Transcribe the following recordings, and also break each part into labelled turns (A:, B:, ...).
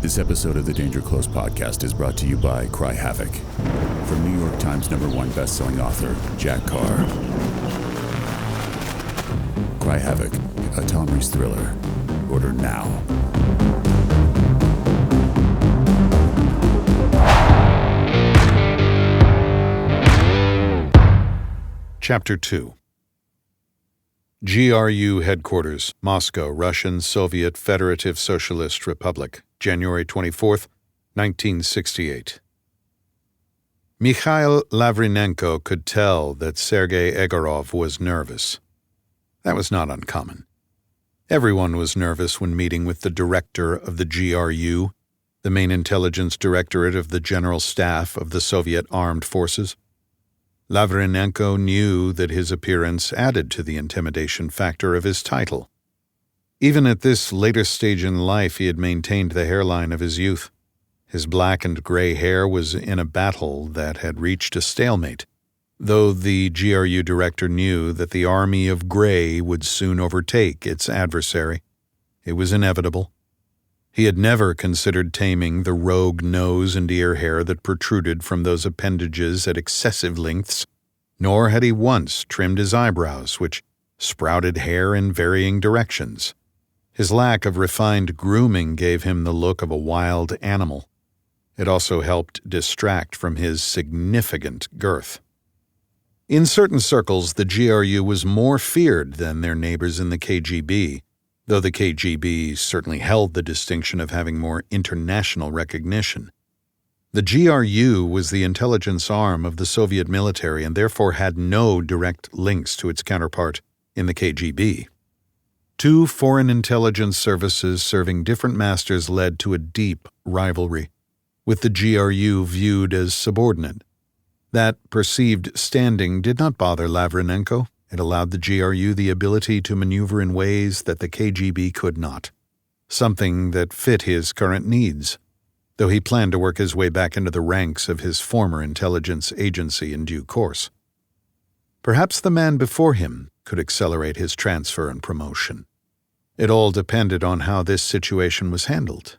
A: This episode of the Danger Close podcast is brought to you by Cry Havoc. From New York Times #1 best-selling author, Jack Carr. Cry Havoc, a Tom Reece thriller. Order now.
B: Chapter 2. GRU Headquarters, Moscow, Russian Soviet Federative Socialist Republic, January 24th, 1968. Mikhail Lavrinenko could tell that Sergei Egorov was nervous. That was not uncommon. Everyone was nervous when meeting with the director of the GRU, the main intelligence directorate of the General Staff of the Soviet Armed Forces. Lavrinenko knew that his appearance added to the intimidation factor of his title. Even at this later stage in life, he had maintained the hairline of his youth. His black and gray hair was in a battle that had reached a stalemate, though the GRU director knew that the army of gray would soon overtake its adversary. It was inevitable. He had never considered taming the rogue nose and ear hair that protruded from those appendages at excessive lengths, nor had he once trimmed his eyebrows, which sprouted hair in varying directions. His lack of refined grooming gave him the look of a wild animal. It also helped distract from his significant girth. In certain circles, the GRU was more feared than their neighbors in the KGB, though the KGB certainly held the distinction of having more international recognition. The GRU was the intelligence arm of the Soviet military and therefore had no direct links to its counterpart in the KGB. Two foreign intelligence services serving different masters led to a deep rivalry, with the GRU viewed as subordinate. That perceived standing did not bother Lavrinenko. It allowed the GRU the ability to maneuver in ways that the KGB could not, something that fit his current needs, though he planned to work his way back into the ranks of his former intelligence agency in due course. Perhaps the man before him could accelerate his transfer and promotion. It all depended on how this situation was handled.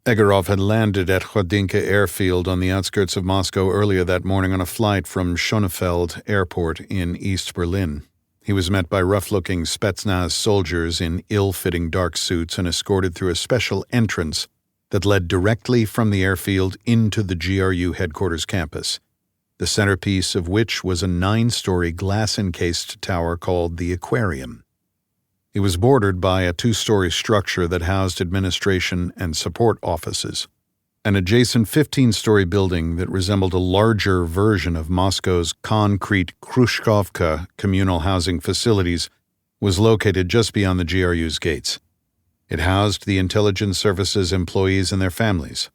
B: Egorov had landed at Khodinka airfield on the outskirts of Moscow earlier that morning on a flight from Schönefeld Airport in East Berlin. He was met by rough-looking Spetsnaz soldiers in ill-fitting dark suits and escorted through a special entrance that led directly from the airfield into the GRU headquarters campus, the centerpiece of which was a 9-story glass-encased tower called the Aquarium. It was bordered by a 2-story structure that housed administration and support offices. An adjacent 15-story building that resembled a larger version of Moscow's concrete Khrushchevka communal housing facilities was located just beyond the GRU's gates. It housed the intelligence services employees and their families.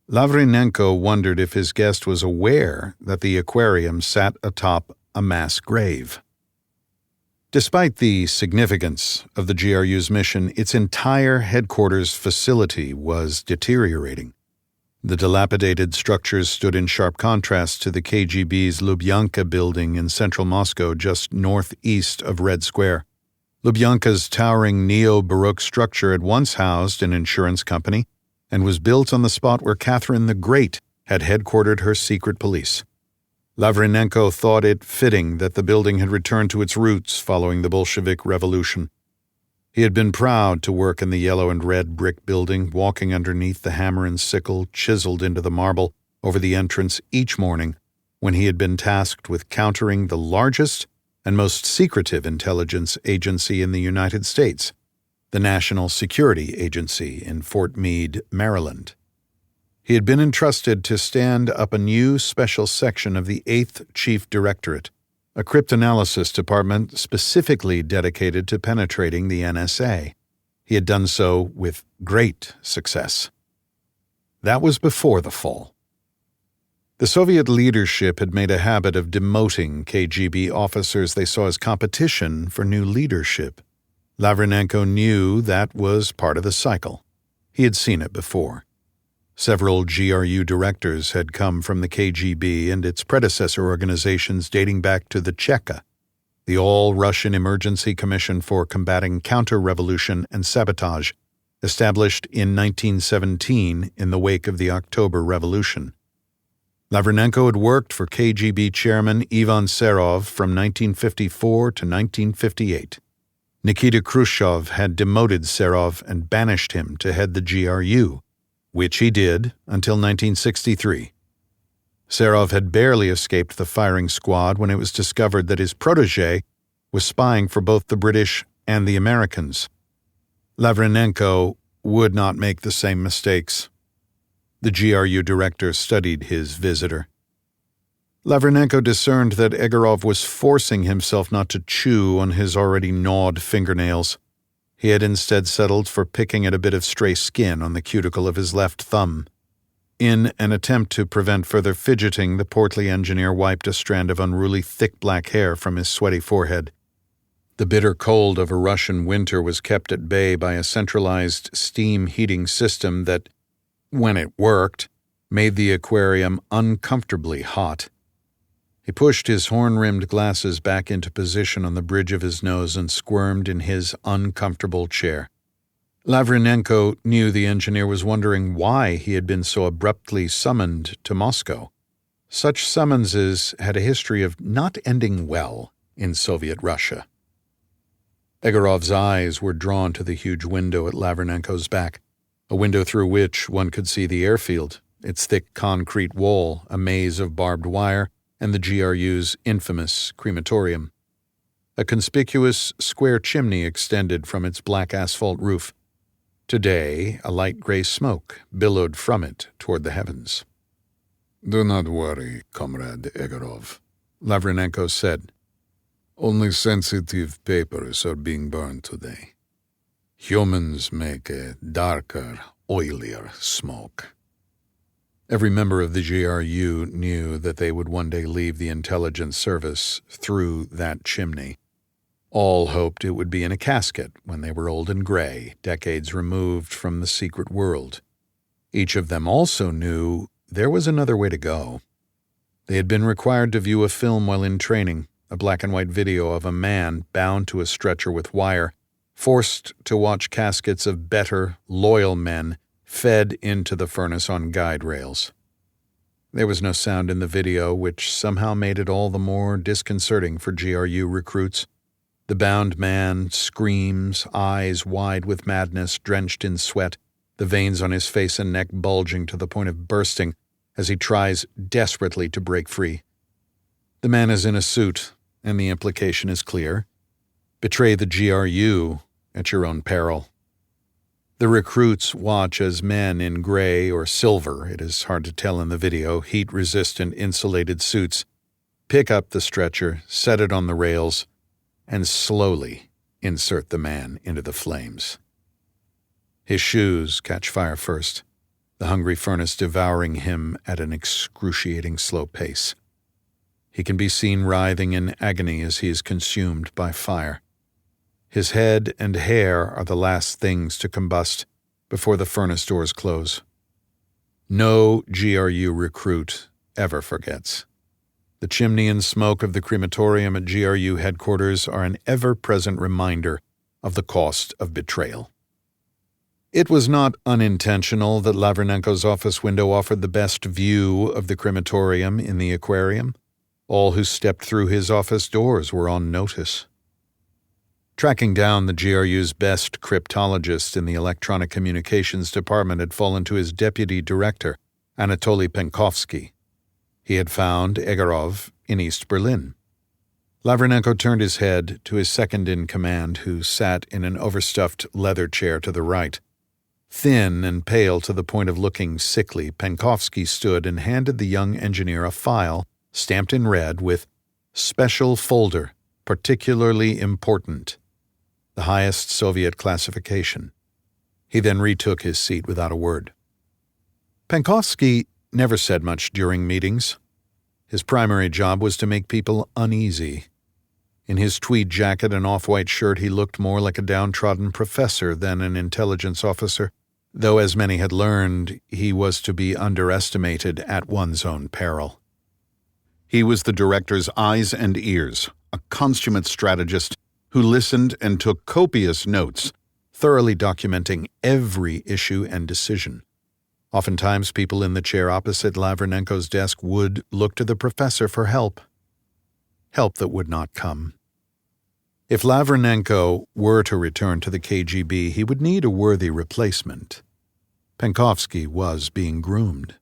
B: Lavrinenko wondered if his guest was aware that the aquarium sat atop a mass grave. Despite the significance of the GRU's mission, its entire headquarters facility was deteriorating. The dilapidated structures stood in sharp contrast to the KGB's Lubyanka building in central Moscow just northeast of Red Square. Lubyanka's towering neo-Baroque structure had once housed an insurance company and was built on the spot where Catherine the Great had headquartered her secret police. Lavrinenko thought it fitting that the building had returned to its roots following the Bolshevik Revolution. He had been proud to work in the yellow and red brick building, walking underneath the hammer and sickle chiseled into the marble over the entrance each morning when he had been tasked with countering the largest and most secretive intelligence agency in the United States, the National Security Agency in Fort Meade, Maryland. He had been entrusted to stand up a new special section of the 8th Chief Directorate, a cryptanalysis department specifically dedicated to penetrating the NSA. He had done so with great success. That was before the fall. The Soviet leadership had made a habit of demoting KGB officers they saw as competition for new leadership. Lavrinenko knew that was part of the cycle. He had seen it before. Several GRU directors had come from the KGB and its predecessor organizations dating back to the Cheka, the All-Russian Emergency Commission for Combating Counter-Revolution and Sabotage, established in 1917 in the wake of the October Revolution. Lavrenenko had worked for KGB chairman Ivan Serov from 1954 to 1958. Nikita Khrushchev had demoted Serov and banished him to head the GRU, which he did until 1963. Serov had barely escaped the firing squad when it was discovered that his protégé was spying for both the British and the Americans. Lavrenenko would not make the same mistakes. The GRU director studied his visitor. Lavrenenko discerned that Egorov was forcing himself not to chew on his already gnawed fingernails. He had instead settled for picking at a bit of stray skin on the cuticle of his left thumb. In an attempt to prevent further fidgeting, the portly engineer wiped a strand of unruly thick black hair from his sweaty forehead. The bitter cold of a Russian winter was kept at bay by a centralized steam heating system that, when it worked, made the aquarium uncomfortably hot. He pushed his horn-rimmed glasses back into position on the bridge of his nose and squirmed in his uncomfortable chair. Lavrenenko knew the engineer was wondering why he had been so abruptly summoned to Moscow. Such summonses had a history of not ending well in Soviet Russia. Egorov's eyes were drawn to the huge window at Lavrenenko's back, a window through which one could see the airfield, its thick concrete wall, a maze of barbed wire, and the GRU's infamous crematorium. A conspicuous square chimney extended from its black asphalt roof. Today, a light gray smoke billowed from it toward the heavens.
C: "Do not worry, Comrade Egorov," Lavrenenko said. "Only sensitive papers are being burned today. Humans make a darker, oilier smoke."
B: Every member of the GRU knew that they would one day leave the intelligence service through that chimney. All hoped it would be in a casket when they were old and gray, decades removed from the secret world. Each of them also knew there was another way to go. They had been required to view a film while in training, a black-and-white video of a man bound to a stretcher with wire, forced to watch caskets of better, loyal men fed into the furnace on guide rails. There was no sound in the video, which somehow made it all the more disconcerting for GRU recruits. The bound man screams, eyes wide with madness, drenched in sweat, the veins on his face and neck bulging to the point of bursting as he tries desperately to break free. The man is in a suit, and the implication is clear. Betray the GRU at your own peril. The recruits watch as men in gray or silver, it is hard to tell in the video, heat-resistant insulated suits, pick up the stretcher, set it on the rails, and slowly insert the man into the flames. His shoes catch fire first, the hungry furnace devouring him at an excruciating slow pace. He can be seen writhing in agony as he is consumed by fire. His head and hair are the last things to combust before the furnace doors close. No GRU recruit ever forgets. The chimney and smoke of the crematorium at GRU headquarters are an ever-present reminder of the cost of betrayal. It was not unintentional that Lavrenenko's office window offered the best view of the crematorium in the aquarium. All who stepped through his office doors were on notice. Tracking down the GRU's best cryptologist in the electronic communications department had fallen to his deputy director, Anatoly Penkovsky. He had found Egorov in East Berlin. Lavrenenko turned his head to his second-in-command, who sat in an overstuffed leather chair to the right. Thin and pale to the point of looking sickly, Penkovsky stood and handed the young engineer a file stamped in red with "Special Folder, Particularly Important," the highest Soviet classification. He then retook his seat without a word. Penkovsky never said much during meetings. His primary job was to make people uneasy. In his tweed jacket and off-white shirt, he looked more like a downtrodden professor than an intelligence officer, though as many had learned, he was to be underestimated at one's own peril. He was the director's eyes and ears, a consummate strategist who listened and took copious notes, thoroughly documenting every issue and decision. Oftentimes, people in the chair opposite Lavrenenko's desk would look to the professor for help that would not come. If Lavrenenko were to return to the KGB, he would need a worthy replacement. Penkovsky was being groomed.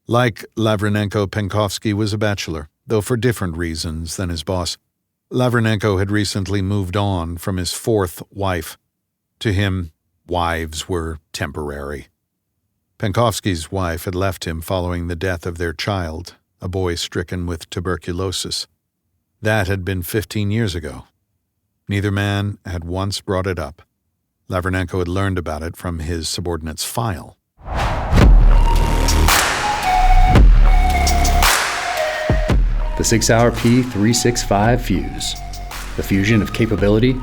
B: Like Lavrenenko, Penkovsky was a bachelor, though for different reasons than his boss. Lavrenenko had recently moved on from his fourth wife. To him, wives were temporary. Penkovsky's wife had left him following the death of their child, a boy stricken with tuberculosis. That had been 15 years ago. Neither man had once brought it up. Lavrenenko had learned about it from his subordinate's file.
D: The Sig Sauer P365 Fuse, the fusion of capability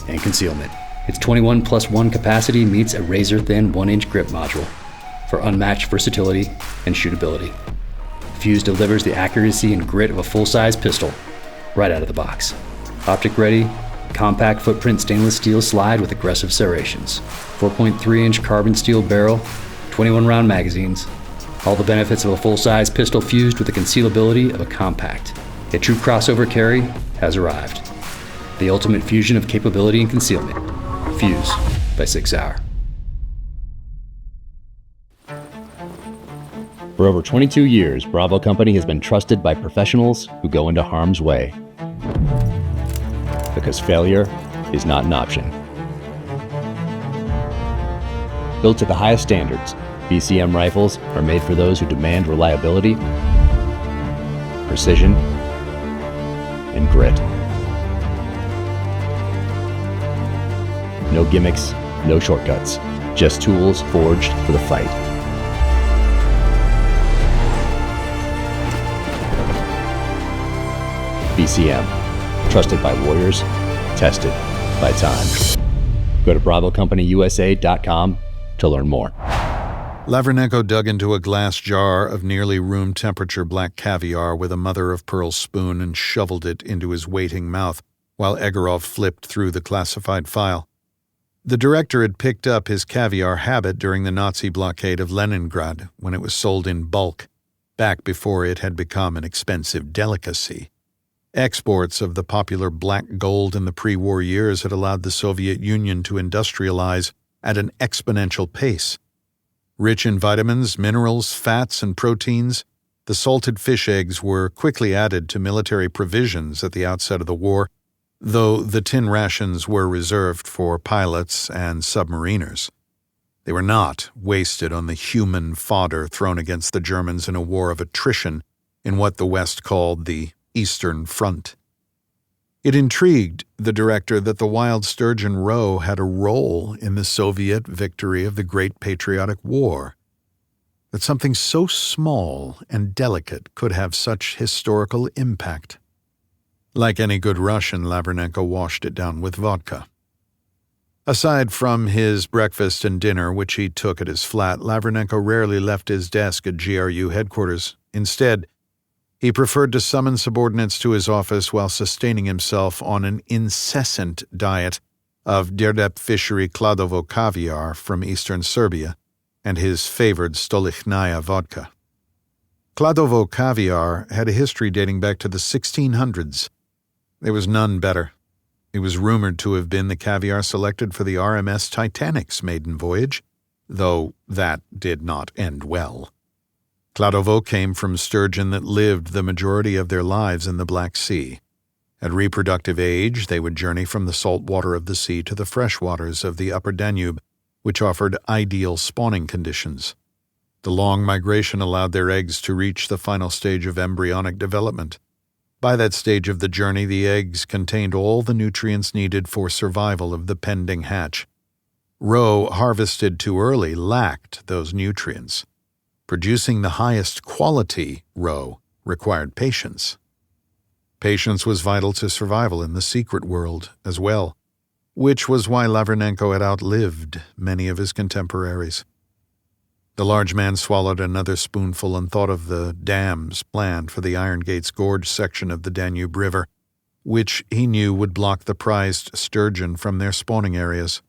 D: and concealment. Its 21+1 capacity meets a razor-thin 1-inch grip module for unmatched versatility and shootability. Fuse delivers the accuracy and grit of a full-size pistol right out of the box. Optic-ready, compact footprint stainless steel slide with aggressive serrations. 4.3-inch carbon steel barrel, 21-round magazines. All the benefits of a full-size pistol fused with the concealability of a compact. A true crossover carry has arrived. The ultimate fusion of capability and concealment. Fuse by Sig Sauer. For over 22 years, Bravo Company has been trusted by professionals who go into harm's way. Because failure is not an option. Built to the highest standards, BCM rifles are made for those who demand reliability, precision, and grit. No gimmicks, no shortcuts, just tools forged for the fight. BCM, trusted by warriors, tested by time. Go to BravoCompanyUSA.com to learn more.
B: Lavrenenko dug into a glass jar of nearly room-temperature black caviar with a mother-of-pearl spoon and shoveled it into his waiting mouth while Egorov flipped through the classified file. The director had picked up his caviar habit during the Nazi blockade of Leningrad when it was sold in bulk, back before it had become an expensive delicacy. Exports of the popular black gold in the pre-war years had allowed the Soviet Union to industrialize at an exponential pace. Rich in vitamins, minerals, fats, and proteins, the salted fish eggs were quickly added to military provisions at the outset of the war, though the tin rations were reserved for pilots and submariners. They were not wasted on the human fodder thrown against the Germans in a war of attrition in what the West called the Eastern Front. It intrigued the director that the wild sturgeon roe had a role in the Soviet victory of the Great Patriotic War, that something so small and delicate could have such historical impact. Like any good Russian, Lavrenenko washed it down with vodka. Aside from his breakfast and dinner, which he took at his flat, Lavrenenko rarely left his desk at GRU headquarters. Instead, he preferred to summon subordinates to his office while sustaining himself on an incessant diet of Derdep fishery Kladovo caviar from eastern Serbia and his favored Stolichnaya vodka. Kladovo caviar had a history dating back to the 1600s. There was none better. It was rumored to have been the caviar selected for the RMS Titanic's maiden voyage, though that did not end well. Kladovo came from sturgeon that lived the majority of their lives in the Black Sea. At reproductive age, they would journey from the salt water of the sea to the fresh waters of the upper Danube, which offered ideal spawning conditions. The long migration allowed their eggs to reach the final stage of embryonic development. By that stage of the journey, the eggs contained all the nutrients needed for survival of the pending hatch. Roe harvested too early lacked those nutrients. Producing the highest quality roe required patience. Patience was vital to survival in the secret world as well, which was why Lavrenenko had outlived many of his contemporaries. The large man swallowed another spoonful and thought of the dams planned for the Iron Gates Gorge section of the Danube River, which he knew would block the prized sturgeon from their spawning areas.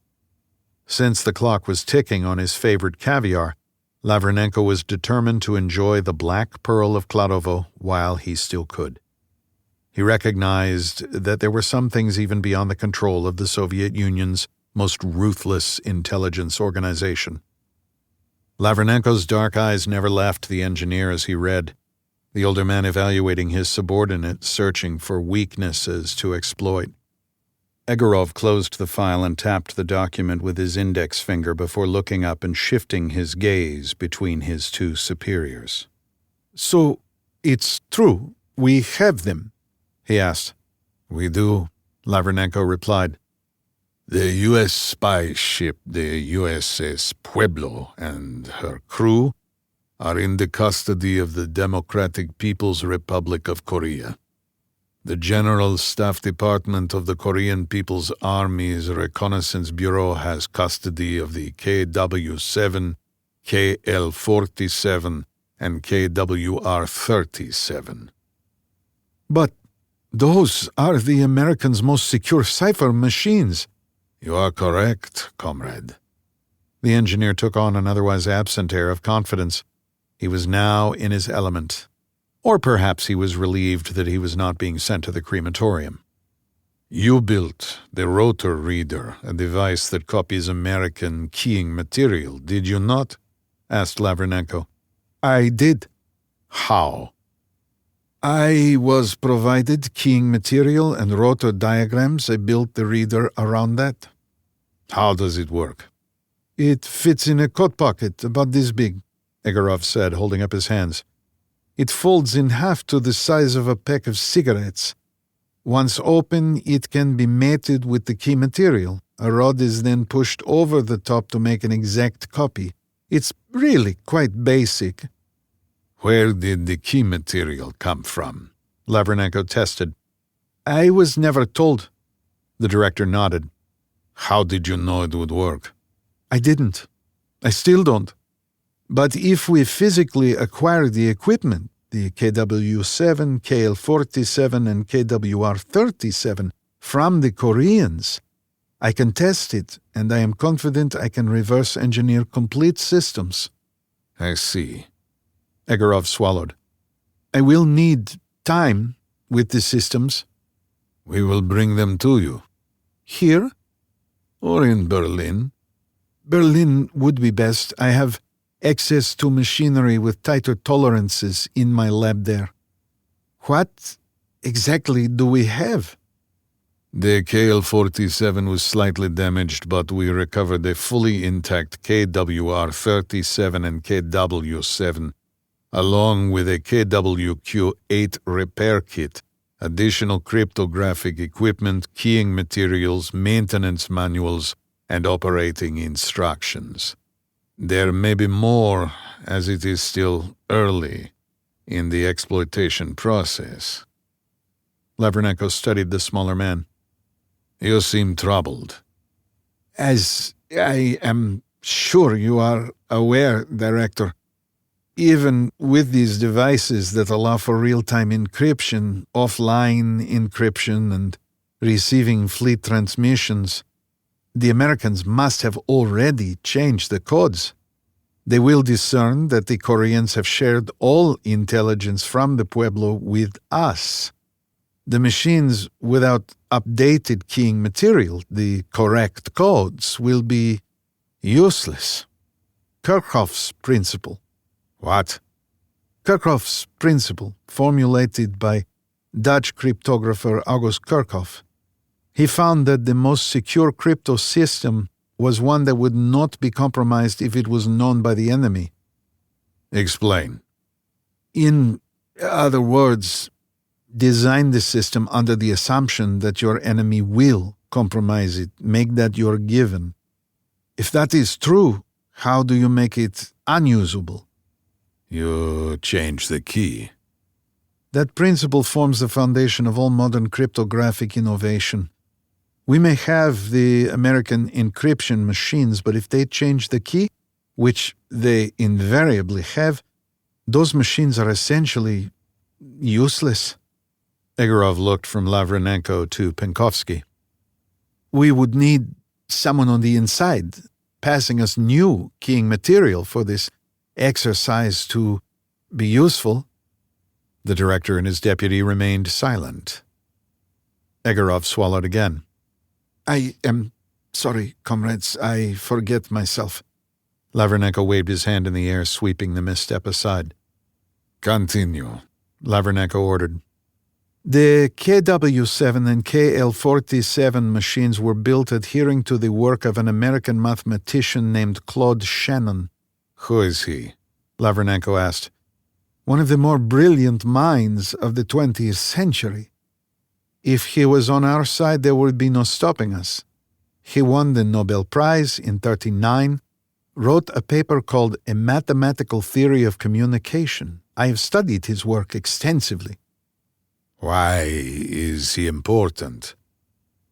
B: Since the clock was ticking on his favorite caviar, Lavrenenko was determined to enjoy the black pearl of Kladovo while he still could. He recognized that there were some things even beyond the control of the Soviet Union's most ruthless intelligence organization. Lavrenenko's dark eyes never left the engineer as he read, the older man evaluating his subordinate, searching for weaknesses to exploit. Egorov closed the file and tapped the document with his index finger before looking up and shifting his gaze between his two superiors.
C: "So, it's true, we have them?"
B: he asked.
C: "We do,"
B: Lavrenenko replied.
C: "The U.S. spy ship, the USS Pueblo, and her crew are in the custody of the Democratic People's Republic of Korea. The General Staff Department of the Korean People's Army's Reconnaissance Bureau has custody of the KW-7, KL-47, and KWR-37.
B: But those are the Americans' most secure cipher machines.
C: You are correct, comrade.
B: The engineer took on an otherwise absent air of confidence. He was now in his element. Or perhaps he was relieved that he was not being sent to the crematorium.
C: You built the rotor reader, a device that copies American keying material, did you not?
B: Asked Lavrenenko.
C: I did. How?
B: I was provided keying material and rotor diagrams. I built the reader around that.
C: How does it work?
B: It fits in a coat pocket about this big, Egorov said, holding up his hands. It folds in half to the size of a pack of cigarettes. Once open, it can be mated with the key material. A rod is then pushed over the top to make an exact copy. It's really quite basic.
C: Where did the key material come from?
B: Lavrenenko tested. I was never told. The director nodded.
C: How did you know it would work?
B: I didn't. I still don't. But if we physically acquire the equipment, the KW-7, KL-47, and KWR-37, from the Koreans, I can test it, and I am confident I can reverse engineer complete systems.
C: I see.
B: Egorov swallowed. I will need time with the systems.
C: We will bring them to you.
B: Here?
C: Or in Berlin?
B: Berlin would be best. I have access to machinery with tighter tolerances in my lab there. What exactly do we have?
C: The KL-47 was slightly damaged, but we recovered a fully intact KWR-37 and KW-7, along with a KWQ-8 repair kit, additional cryptographic equipment, keying materials, maintenance manuals, and operating instructions. There may be more, as it is still early in the exploitation process.
B: Lavrenenko studied the smaller man.
C: You seem troubled.
B: As I am sure you are aware, Director, even with these devices that allow for real-time encryption, offline encryption, and receiving fleet transmissions, the Americans must have already changed the codes. They will discern that the Koreans have shared all intelligence from the Pueblo with us. The machines without updated keying material, the correct codes, will be useless. Kirchhoff's principle.
C: What?
B: Kirchhoff's principle, formulated by Dutch cryptographer August Kirchhoff. He found that the most secure crypto system was one that would not be compromised if it was known by the enemy.
C: Explain.
B: In other words, design the system under the assumption that your enemy will compromise it. Make that your given. If that is true, how do you make it unusable?
C: You change the key.
B: That principle forms the foundation of all modern cryptographic innovation. We may have the American encryption machines, but if they change the key, which they invariably have, those machines are essentially useless. Egorov looked from Lavrenenko to Penkovsky. We would need someone on the inside,
C: passing us new keying material for this exercise to be useful."
B: The director and his deputy remained silent. Egorov swallowed again.
C: "I am sorry, comrades. I forget myself."
B: Lavernenko waved his hand in the air, sweeping the misstep aside.
C: "Continue,"
B: Lavernenko ordered.
C: "The KW7 and KL47 machines were built adhering to the work of an American mathematician named Claude Shannon."
B: "Who is he?"
C: Lavernenko asked. "One of the more brilliant minds of the 20th century. If he was on our side, there would be no stopping us. He won the Nobel Prize in 1939, wrote a paper called A Mathematical Theory of Communication. I have studied his work extensively."
B: "Why is he important?"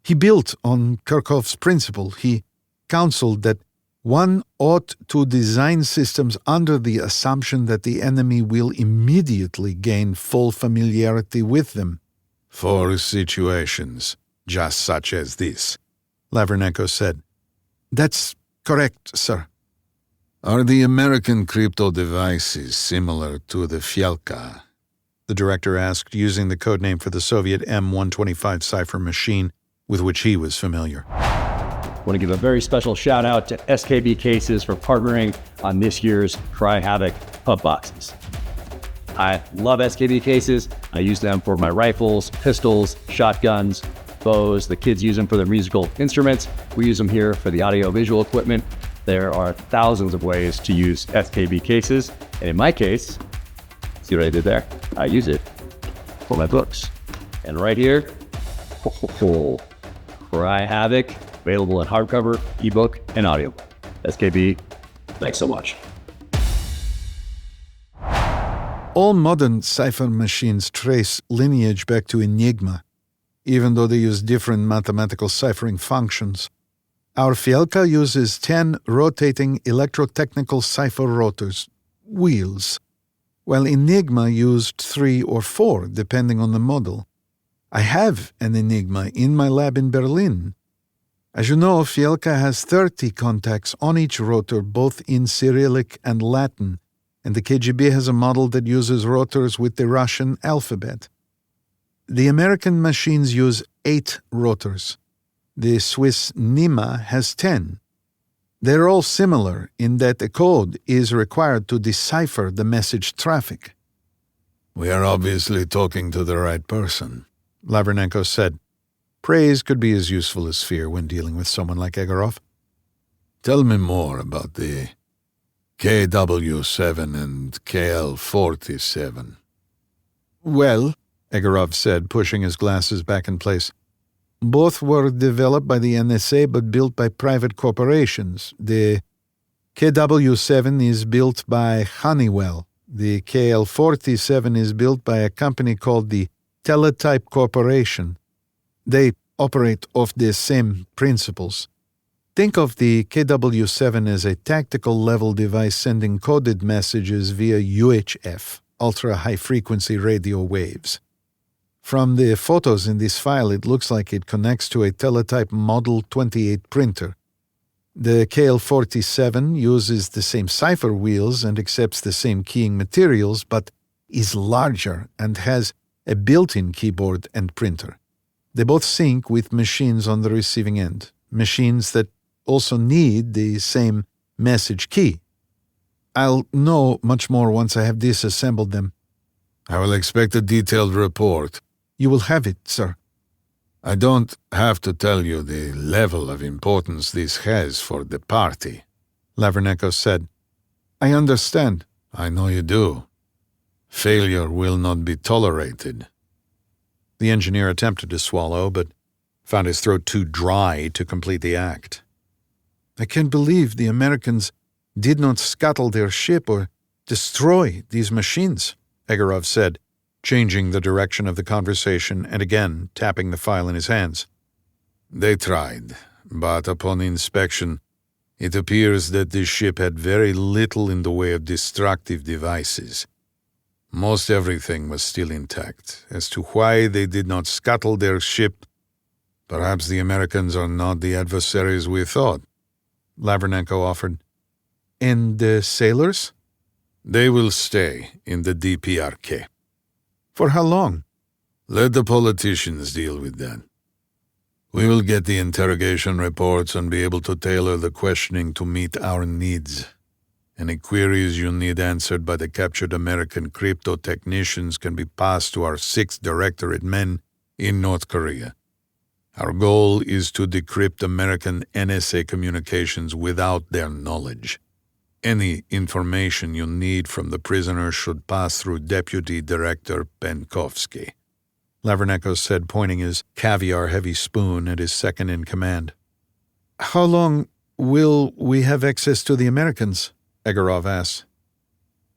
C: "He built on Kirchhoff's principle. He counseled that one ought to design systems under the assumption that the enemy will immediately gain full familiarity with them."
B: "For situations just such as this," Lavernenko said.
C: "That's correct, sir." "Are the American crypto devices similar to the Fialka?"
B: the director asked, using the codename for the Soviet M125 cipher machine with which he was familiar.
D: I want to give a very special shout out to SKB Cases for partnering on this year's Cry Havoc pub boxes. I love SKB Cases. I use them for my rifles, pistols, shotguns, bows. The kids use them for their musical instruments. We use them here for the audio-visual equipment. There are thousands of ways to use SKB Cases. And in my case, see what I did there? I use it for my books. And right here, Cry Havoc, available in hardcover, ebook, and audio. SKB, thanks so much.
C: All modern cipher machines trace lineage back to Enigma, even though they use different mathematical ciphering functions. Our Fialka uses 10 rotating electrotechnical cipher rotors, wheels, while Enigma used 3 or 4, depending on the model. I have an Enigma in my lab in Berlin. As you know, Fialka has 30 contacts on each rotor, both in Cyrillic and Latin, and the KGB has a model that uses rotors with the Russian alphabet. The American machines use 8 rotors. The Swiss NIMA has 10. They're all similar in that a code is required to decipher the message traffic.
B: "We are obviously talking to the right person,"
C: Lavernenko said. Praise could be as useful as fear when dealing with someone like Egorov.
B: "Tell me more about the KW7 and KL47.
C: Well, Egorov said, pushing his glasses back in place, both were developed by the NSA but built by private corporations. The KW7 is built by Honeywell. The KL47 is built by a company called the Teletype Corporation. They operate off the same principles. Think of the KW7 as a tactical-level device sending coded messages via UHF, ultra-high-frequency radio waves. From the photos in this file, it looks like it connects to a Teletype Model 28 printer. The KL47 uses the same cipher wheels and accepts the same keying materials, but is larger and has a built-in keyboard and printer. They both sync with machines on the receiving end, machines that also need the same message key. I'll know much more once I have disassembled them.
B: "I will expect a detailed report."
C: You will have it, sir.
B: "I don't have to tell you the level of importance this has for the party,"
C: Lavernenko said. I understand.
B: "I know you do. Failure will not be tolerated." The engineer attempted to swallow, but found his throat too dry to complete the act.
C: I can't believe the Americans did not scuttle their ship or destroy these machines,
B: Egorov said, changing the direction of the conversation and again tapping the file in his hands. "They tried, but upon inspection, it appears that this ship had very little in the way of destructive devices. Most everything was still intact. As to why they did not scuttle their ship, perhaps the Americans are not the adversaries we thought. Lavernenko offered. And the sailors?
C: They will stay in the DPRK.
B: For how long?
C: Let the politicians deal with that. We will get the interrogation reports and be able to tailor the questioning to meet our needs. Any queries you need answered by the captured American crypto technicians can be passed to our 6th Directorate men in North Korea. Our goal is to decrypt American NSA communications without their knowledge. Any information you need from the prisoners should pass through Deputy Director Penkovsky, Lavernenko said, pointing his Caviar heavy spoon at his second-in-command.
B: How long will we have access to the Americans? Egorov asked.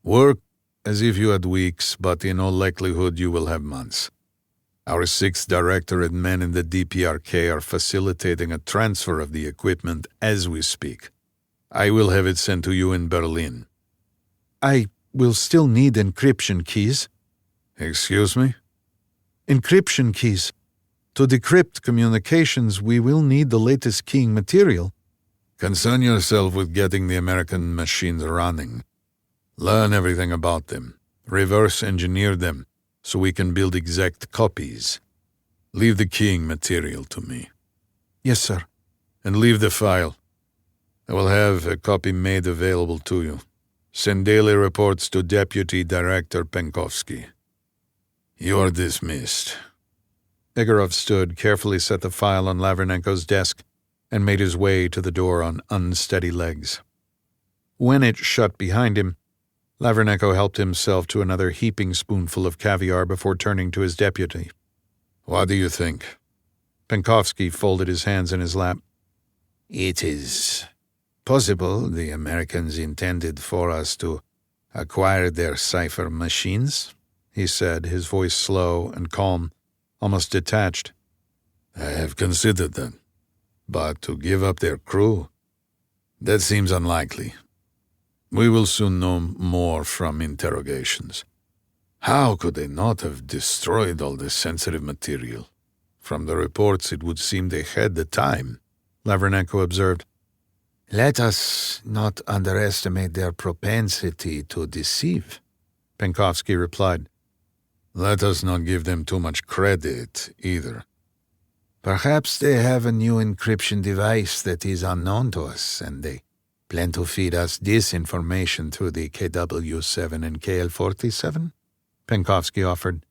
C: Work as if you had weeks, but in all likelihood you will have months. Our 6th Directorate men in the DPRK are facilitating a transfer of the equipment as we speak. I will have it sent to you in Berlin.
B: I will still need encryption keys.
C: Excuse me?
B: Encryption keys. To decrypt communications, we will need the latest keying material.
C: Concern yourself with getting the American machines running. Learn everything about them. Reverse engineer them so we can build exact copies. Leave the keying material to me.
B: Yes, sir.
C: And leave the file. I will have a copy made available to you. Send daily reports to Deputy Director Penkovsky. You are dismissed.
B: Egorov stood, carefully set the file on Lavernenko's desk, and made his way to the door on unsteady legs. When it shut behind him, Lavernenko helped himself to another heaping spoonful of caviar before turning to his deputy.
C: What do you think?
B: Penkovsky folded his hands in his lap.
E: It is possible the Americans intended for us to acquire their cipher machines,
B: he said, his voice slow and calm, almost detached.
C: I have considered that. But to give up their crew, that seems unlikely. We will soon know more from interrogations. How could they not have destroyed all the sensitive material? From the reports, it would seem they had the time,
B: Lavernenko observed.
E: Let us not underestimate their propensity to deceive,
B: Penkovsky replied.
C: Let us not give them too much credit, either.
E: Perhaps they have a new encryption device that is unknown to us, and they plan to feed us disinformation through the KW7 and KL47?
B: Penkovsky offered.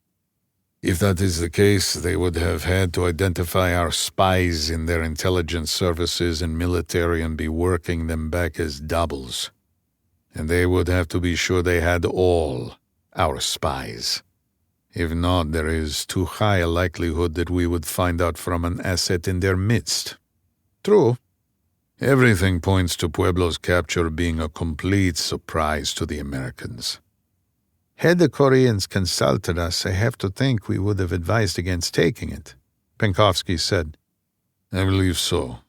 C: If that is the case, they would have had to identify our spies in their intelligence services and military and be working them back as doubles. And they would have to be sure they had all our spies. If not, there is too high a likelihood that we would find out from an asset in their midst.
B: True.
C: Everything points to Pueblo's capture being a complete surprise to the Americans.
B: Had the Koreans consulted us, I have to think we would have advised against taking it, Penkovsky said.
C: I believe so.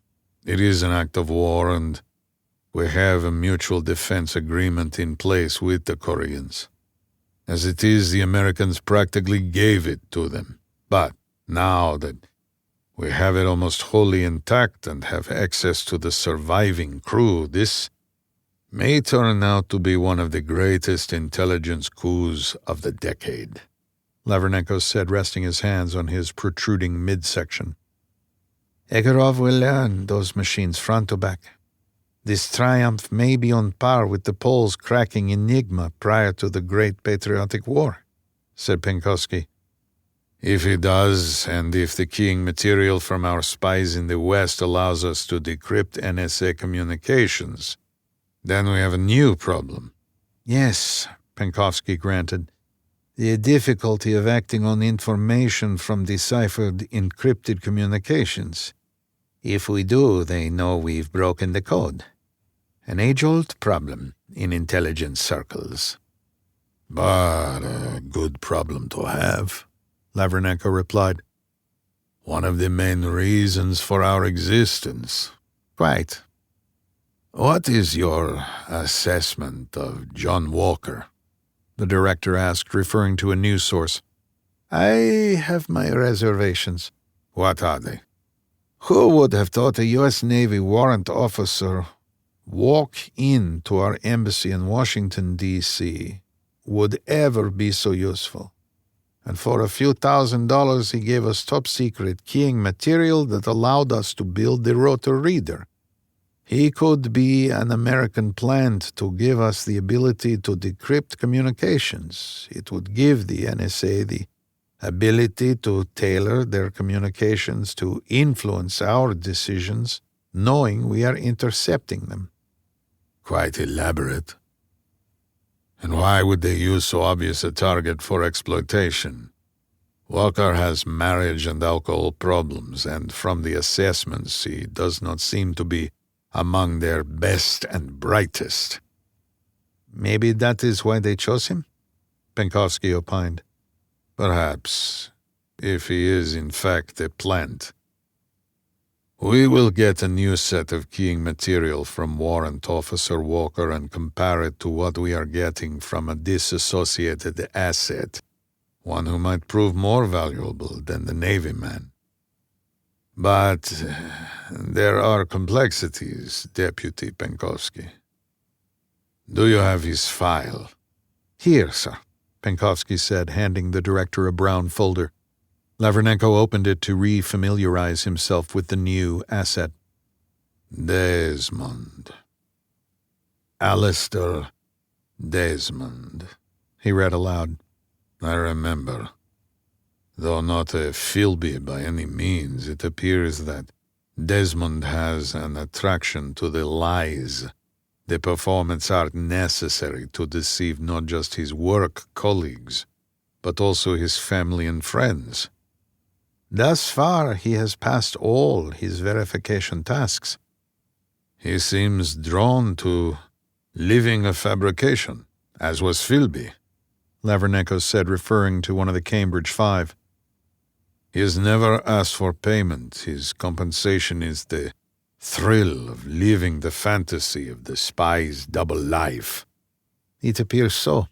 C: It is an act of war, and we have a mutual defense agreement in place with the Koreans. As it is, the Americans practically gave it to them. But now that we have it almost wholly intact and have access to the surviving crew, this may turn out to be one of the greatest intelligence coups of the decade,
B: Lavernenko said, resting his hands on his protruding midsection.
E: Egorov will learn those machines front to back. This triumph may be on par with the Poles cracking Enigma prior to the Great Patriotic War, said Penkovsky.
C: If it does, and if the keying material from our spies in the West allows us to decrypt NSA communications, then we have a new problem.
E: Yes, Penkovsky granted. The difficulty of acting on information from deciphered, encrypted communications. If we do, they know we've broken the code. An age-old problem in intelligence circles.
C: But a good problem to have,
B: Lavernenko replied.
C: One of the main reasons for our existence.
E: Quite.
C: What is your assessment of John Walker?
B: The director asked, referring to a news source.
E: I have my reservations.
C: What are they?
E: Who would have thought a U.S. Navy warrant officer walk into our embassy in Washington, D.C. would ever be so useful. And for a few $1,000s he gave us top-secret keying material that allowed us to build the rotor reader. He could be an American plant to give us the ability to decrypt communications. It would give the NSA the ability to tailor their communications to influence our decisions, knowing we are intercepting them.
C: Quite elaborate. And why would they use so obvious a target for exploitation? Walker has marriage and alcohol problems, and from the assessments he does not seem to be among their best and brightest.
E: Maybe that is why they chose him? Penkovsky opined.
C: Perhaps, if he is in fact a plant. We will get a new set of keying material from Warrant Officer Walker and compare it to what we are getting from a disassociated asset, one who might prove more valuable than the Navy man. But there are complexities, Deputy Penkovsky. Do you have his file?
E: Here, sir, Penkovsky said, handing the director a brown folder. Lavernenko opened it to re-familiarize himself with the new asset.
C: Desmond. Alistair Desmond,
E: he read aloud.
C: I remember. Though not a Philby by any means, it appears that Desmond has an attraction to the lies, the performance art necessary to deceive not just his work colleagues, but also his family and friends.
E: Thus far, he has passed all his verification tasks.
C: He seems drawn to living a fabrication, as was Philby,
E: Lavernenko said, referring to one of the Cambridge Five.
C: He has never asked for payment. His compensation is the thrill of living the fantasy of the spy's double life.
E: It appears so.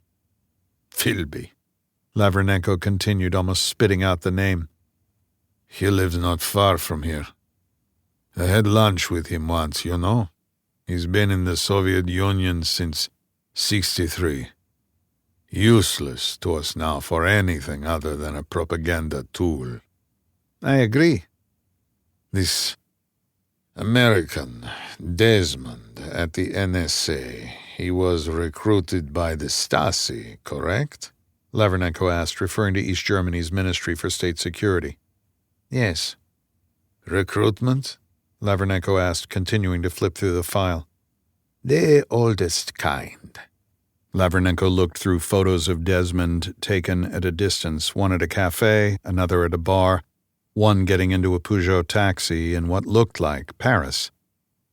C: Philby,
E: Lavernenko continued, almost spitting out the name.
C: He lives not far from here. I had lunch with him once, you know. He's been in the Soviet Union since '63. Useless to us now for anything other than a propaganda tool.
E: I agree.
C: This American, Desmond, at the NSA, he was recruited by the Stasi, correct?
E: Lavernenko asked, referring to East Germany's Ministry for State Security.
C: Yes. Recruitment?
E: Lavernenko asked, continuing to flip through the file.
C: The oldest kind.
E: Lavernenko looked through photos of Desmond taken at a distance, one at a cafe, another at a bar, one getting into a Peugeot taxi in what looked like Paris.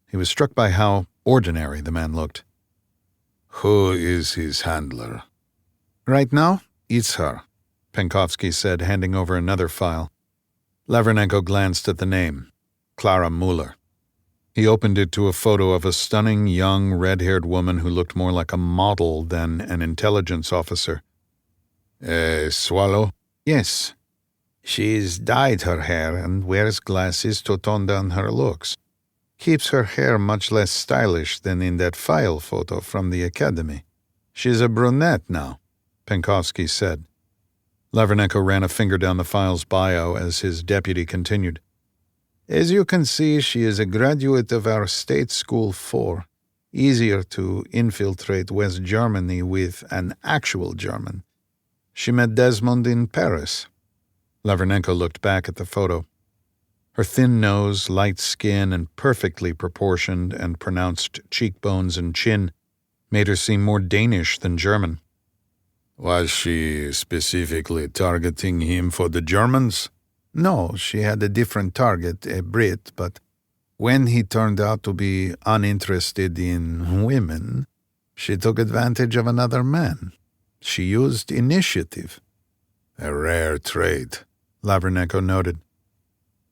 E: He was struck by how ordinary the man looked.
C: Who is his handler?
E: Right now, it's her, Penkovsky said, handing over another file. Lavernenko glanced at the name, Clara Mueller. He opened it to a photo of a stunning, young, red-haired woman who looked more like a model than an intelligence officer.
C: A swallow?
E: Yes. She's dyed her hair and wears glasses to tone down her looks. Keeps her hair much less stylish than in that file photo from the academy. She's a brunette now, Penkovsky said. Lavernenko ran a finger down the file's bio as his deputy continued. As you can see, she is a graduate of our State School 4. Easier to infiltrate West Germany with an actual German. She met Desmond in Paris. Lavernenko looked back at the photo. Her thin nose, light skin, and perfectly proportioned and pronounced cheekbones and chin made her seem more Danish than German.
C: Was she specifically targeting him for the Germans?
E: No, she had a different target, a Brit, but when he turned out to be uninterested in women, she took advantage of another man. She used initiative.
C: A rare trait,
E: Lavernenko noted.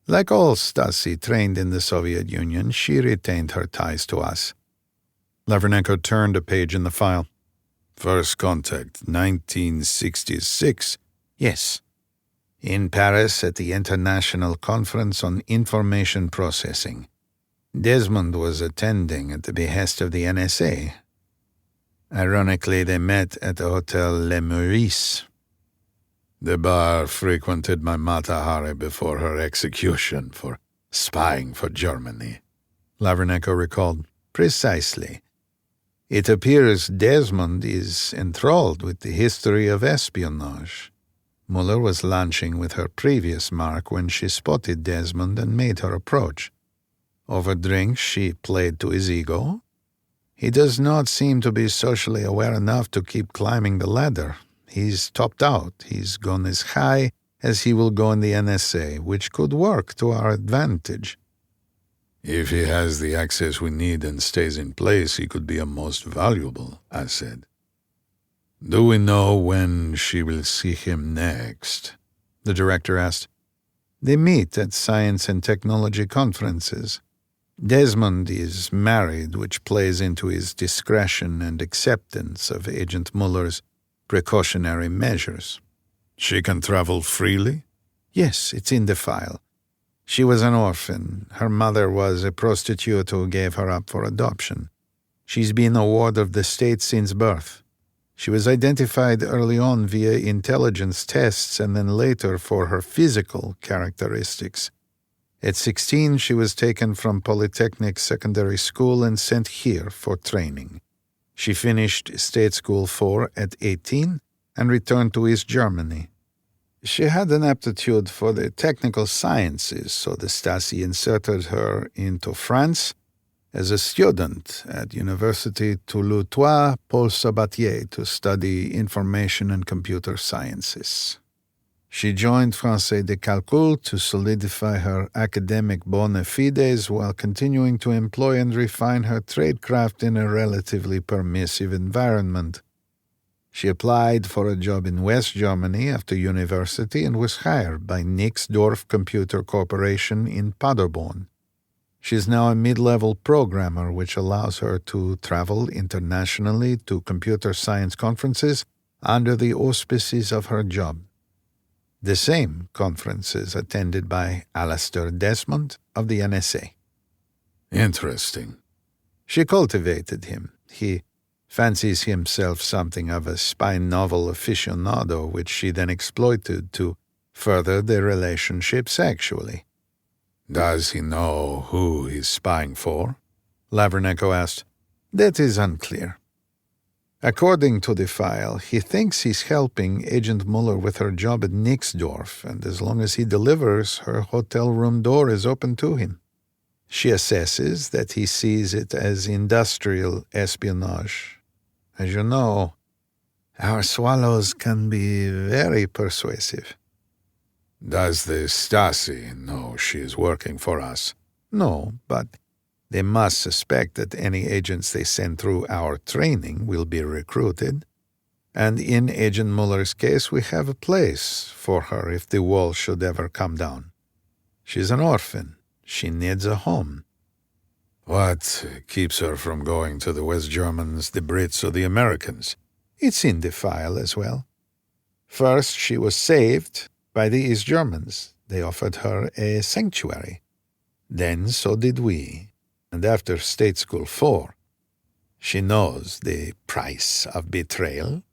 E: Like all Stasi trained in the Soviet Union, she retained her ties to us. Lavernenko turned a page in the file.
C: First contact, 1966.
E: Yes. In Paris at the International Conference on Information Processing. Desmond was attending at the behest of the NSA. Ironically, they met at the Hotel Le Meurice.
C: The bar frequented my Mata Hari before her execution for spying for Germany,
B: Lavernenko recalled.
E: Precisely. It appears Desmond is enthralled with the history of espionage. Mueller was lunching with her previous mark when she spotted Desmond and made her approach. Over drinks, she played to his ego. He does not seem to be socially aware enough to keep climbing the ladder. He's topped out. He's gone as high as he will go in the NSA, which could work to our advantage.
C: If he has the access we need and stays in place, he could be a most valuable asset. Do we know when she will see him next?
B: The director asked. They meet at science and technology conferences. Desmond is married, which plays into his discretion and acceptance of Agent Mueller's precautionary measures.
C: She can travel freely?
B: Yes, it's in the file. She was an orphan. Her mother was a prostitute who gave her up for adoption. She's been a ward of the state since birth. She was identified early on via intelligence tests and then later for her physical characteristics. At 16, she was taken from Polytechnic Secondary School and sent here for training. She finished State School 4 at 18 and returned to East Germany. She had an aptitude for the technical sciences, so the Stasi inserted her into France as a student at Université Toulouse Paul Sabatier to study information and computer sciences. She joined Français de Calcul to solidify her academic bona fides while continuing to employ and refine her tradecraft in a relatively permissive environment. She applied for a job in West Germany after university and was hired by Nixdorf Computer Corporation in Paderborn. She is now a mid-level programmer, which allows her to travel internationally to computer science conferences under the auspices of her job. The same conferences attended by Alastair Desmond of the NSA.
C: Interesting.
B: She cultivated him. He fancies himself something of a spy novel aficionado, which she then exploited to further their relationship sexually.
C: Does he know who he's spying for?
B: Lavernenko asked. That is unclear. According to the file, he thinks he's helping Agent Mueller with her job at Nixdorf, and as long as he delivers, her hotel room door is open to him. She assesses that he sees it as industrial espionage. As you know, our swallows can be very persuasive.
C: Does the Stasi know she is working for us?
B: No, but they must suspect that any agents they send through our training will be recruited. And in Agent Mueller's case, we have a place for her if the wall should ever come down. She's an orphan. She needs a home.
C: What keeps her from going to the West Germans, the Brits, or the Americans?
B: It's in the file as well. First, she was saved by the East Germans. They offered her a sanctuary. Then so did we. And after State School 4, she knows the price of betrayal.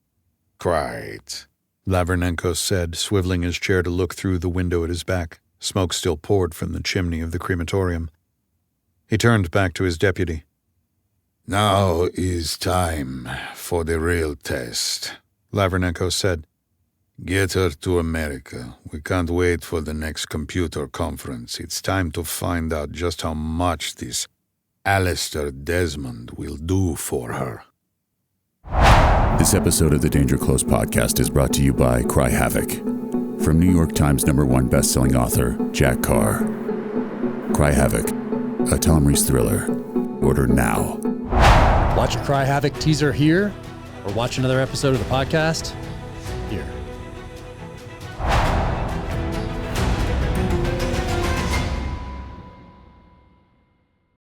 C: Quite,
B: Lavernenko said, swiveling his chair to look through the window at his back. Smoke still poured from the chimney of the crematorium. He turned back to his deputy.
C: Now is time for the real test,
B: Lavernenko said.
C: Get her to America. We can't wait for the next computer conference. It's time to find out just how much this Alastair Desmond will do for her.
A: This episode of the Danger Close podcast is brought to you by Cry Havoc. From New York Times #1 best-selling author Jack Carr. Cry Havoc, a Tom Reece thriller. Order now.
D: Watch a Cry Havoc teaser here, or watch another episode of the podcast.